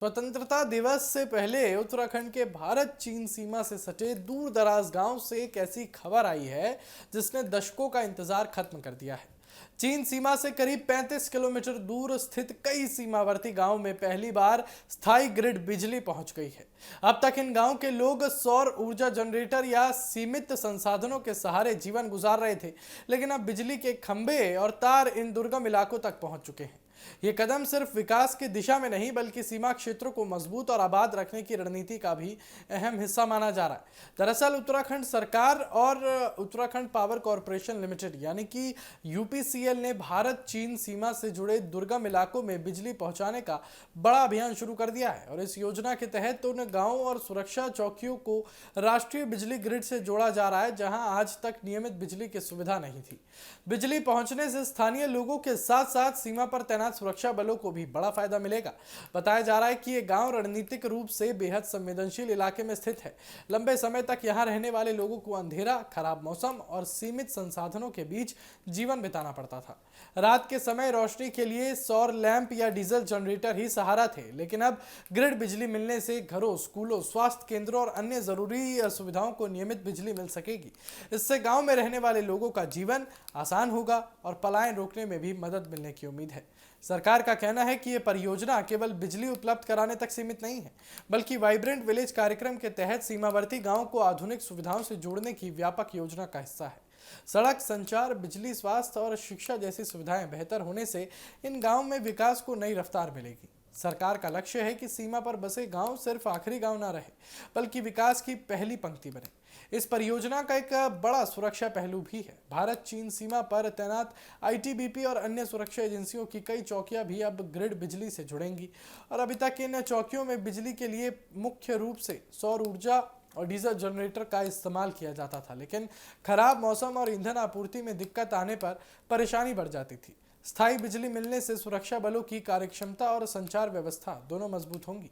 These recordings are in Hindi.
स्वतंत्रता दिवस से पहले उत्तराखंड के भारत चीन सीमा से सटे दूर दराज गांव से एक ऐसी खबर आई है जिसने दशकों का इंतजार खत्म कर दिया है। चीन सीमा से करीब 35 किलोमीटर दूर स्थित कई सीमावर्ती गांव में पहली बार स्थायी ग्रिड बिजली पहुंच गई है। अब तक इन गांव के लोग सौर ऊर्जा जनरेटर या सीमित संसाधनों के सहारे जीवन गुजार रहे थे, लेकिन अब बिजली के खंभे और तार इन दुर्गम इलाकों तक पहुंच चुके हैं। ये कदम सिर्फ विकास की दिशा में नहीं बल्कि सीमा क्षेत्रों को मजबूत और आबाद रखने की रणनीति का भी अहम हिस्सा माना जा रहा है। दरअसल उत्तराखंड सरकार और उत्तराखंड पावर कॉरपोरेशन लिमिटेड यानी कि यूपीसीएल ने भारत चीन सीमा से जुड़े दुर्गम इलाकों में बिजली पहुंचाने का बड़ा अभियान शुरू कर दिया है और इस योजना के तहत उन गांवों और सुरक्षा चौकियों को राष्ट्रीय बिजली ग्रिड से जोड़ा जा रहा है जहां आज तक नियमित बिजली की सुविधा नहीं थी। बिजली पहुंचने से स्थानीय लोगों के साथ साथ सीमा पर तैनात सुरक्षा बलों को भी बड़ा फायदा मिलेगा। बताया जा रहा है कि ये गांव रणनीतिक रूप से बेहद संवेदनशील इलाके में स्थित है। लंबे समय तक यहां रहने वाले लोगों को अंधेरा, खराब मौसम और सीमित संसाधनों के बीच जीवन बिताना पड़ता था। रात के समय रोशनी के लिए सौर लैंप या डीजल जनरेटर ही सहारा थे, लेकिन अब ग्रिड बिजली मिलने से घरों, स्कूलों, स्वास्थ्य केंद्रों और अन्य जरूरी सुविधाओं को नियमित बिजली मिल सकेगी। इससे गांव में रहने वाले लोगों का जीवन आसान होगा और पलायन रोकने में भी मदद मिलने की उम्मीद है। सरकार का कहना है कि यह परियोजना केवल बिजली उपलब्ध कराने तक सीमित नहीं है, बल्कि वाइब्रेंट विलेज कार्यक्रम के तहत सीमावर्ती गांवों को आधुनिक सुविधाओं से जोड़ने की व्यापक योजना का हिस्सा है। सड़क, संचार, बिजली, स्वास्थ्य और शिक्षा जैसी सुविधाएं बेहतर होने से इन गांवों में विकास को नई रफ्तार मिलेगी। सरकार का लक्ष्य है कि सीमा पर बसे गांव सिर्फ आखिरी गांव ना रहे, बल्कि विकास की पहली पंक्ति बने। इस परियोजना का एक बड़ा सुरक्षा पहलू भी है। भारत चीन सीमा पर तैनात आईटीबीपी और अन्य सुरक्षा एजेंसियों की कई चौकियां भी अब ग्रिड बिजली से जुड़ेंगी और अभी तक इन चौकियों में बिजली के लिए मुख्य रूप से सौर ऊर्जा और डीजल जनरेटर का इस्तेमाल किया जाता था, लेकिन खराब मौसम और ईंधन आपूर्ति में दिक्कत आने पर परेशानी बढ़ जाती थी। स्थायी बिजली मिलने से सुरक्षा बलों की कार्यक्षमता और संचार व्यवस्था दोनों मजबूत होंगी।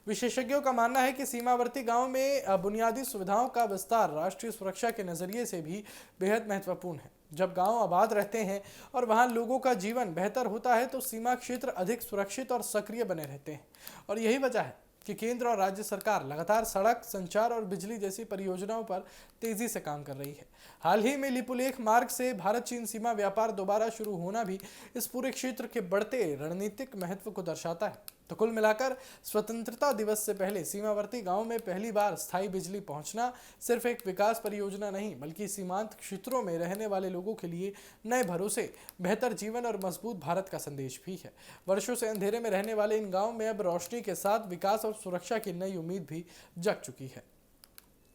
विशेषज्ञों का मानना है कि सीमावर्ती गांव में बुनियादी सुविधाओं का विस्तार राष्ट्रीय सुरक्षा के नजरिए से भी बेहद महत्वपूर्ण है। जब गांव आबाद रहते हैं और वहां लोगों का जीवन बेहतर होता है तो सीमा क्षेत्र अधिक सुरक्षित और सक्रिय बने रहते हैं और यही वजह है कि केंद्र और राज्य सरकार लगातार सड़क, संचार और बिजली जैसी परियोजनाओं पर तेजी से काम कर रही है। हाल ही में लिपुलेख मार्ग से भारत चीन सीमा व्यापार दोबारा शुरू होना भी इस पूरे क्षेत्र के बढ़ते रणनीतिक महत्व को दर्शाता है। तो कुल मिलाकर स्वतंत्रता दिवस से पहले सीमावर्ती गांव में पहली बार स्थायी बिजली पहुंचना सिर्फ एक विकास परियोजना नहीं बल्कि सीमांत क्षेत्रों में रहने वाले लोगों के लिए नए भरोसे, बेहतर जीवन और मजबूत भारत का संदेश भी है। वर्षों से अंधेरे में रहने वाले इन गांव में अब रोशनी के साथ विकास और सुरक्षा की नई उम्मीद भी जग चुकी है।